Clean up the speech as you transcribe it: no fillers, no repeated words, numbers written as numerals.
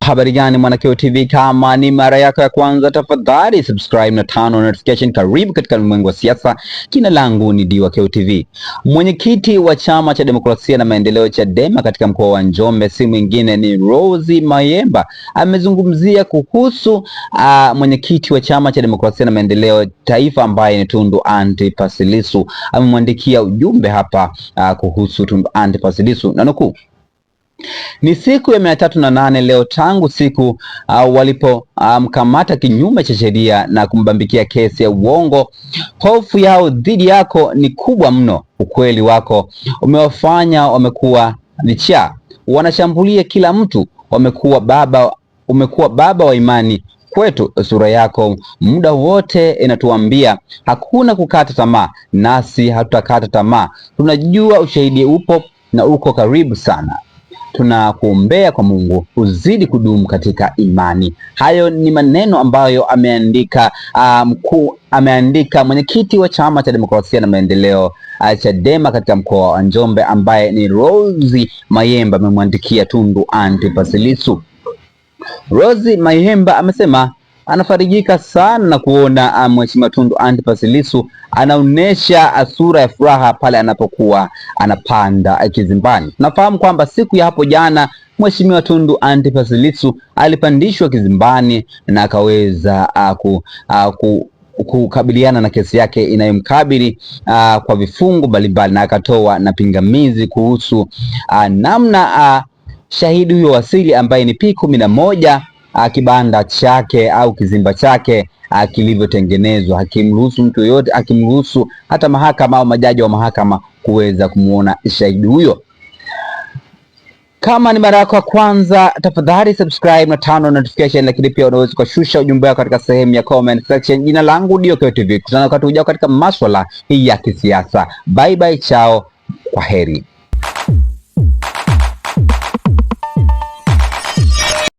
Habari gani mwanakeo TV, kama ni mara yako ya kwanza tafadhali subscribe na turn on notification. Karibu katika ulimwengu wa siasa. Jina langu ni Diwakeo TV. Mwenyekiti wa Chama cha Demokrasia na Maendeleo Chadema katika mkoa wa Njombe, si mwingine ni Rose Mayemba, amezungumzia kuhusu mwenyekiti wa Chama cha Demokrasia na Maendeleo Taifa ambaye ni Tundu Antipas Lissu. Amemwandikia ujumbe hapa kuhusu Tundu Antipas Lissu, na nukuu: ni siku ya 308 leo tangu siku walipomkamata kinyume cha sheria na kumbambikia kesi ya uongo. Hofu yao dhidi yako ni kubwa mno. Ukweli wako umewafanya wamekuwa vichaa, wanashambulia kila mtu. Umekuwa baba wa imani kwetu. Sura yako muda wote inatuambia hakuna kukata tamaa, nasi hatutakata tamaa. Tunajua ushahidi upo na uko karibu sana. Tunakuombea kwa Mungu uzidi kudumu katika imani. Hayo ni maneno ambayo ameandika mwenyekiti wa Chama cha Demokrasia na Maendeleo Chadema katika mkoa wa Njombe ambaye ni Rose Mayemba. Amemwandikia Tundu Antipas Lissu. Rose Mayemba amesema anafarijika sana na kuona Mheshimiwa Tundu Antipas Lissu anaonesha sura ya furaha pale anapokuwa anapanda kizimbani. Nafahamu kwamba siku ya hapo jana Mheshimiwa Tundu Antipas Lissu alipandishwa kizimbani na akaweza kukabiliana na kesi yake inayomkabili kwa vifungu mbalimbali, na akatoa na pingamizi kuhusu namna shahidi huyo wasili ambaye ni P11 kibanda chake au kizimba chake kilivyotengenezwa, hakimruhusu mtu yoyote, akimruhusu hata mahakama au majaji wa mahakama kuweza kumuona shahidi huyo. Kama ni mara yako ya kwanza tafadhali subscribe na turn on notification, lakini pia unaweza kushusha ujumbe wako katika sehemu ya comment section. Jina langu Diwakeo TV. Tutana wakati ujao katika masuala ya kisiasa. Bye bye, chao, kwa heri.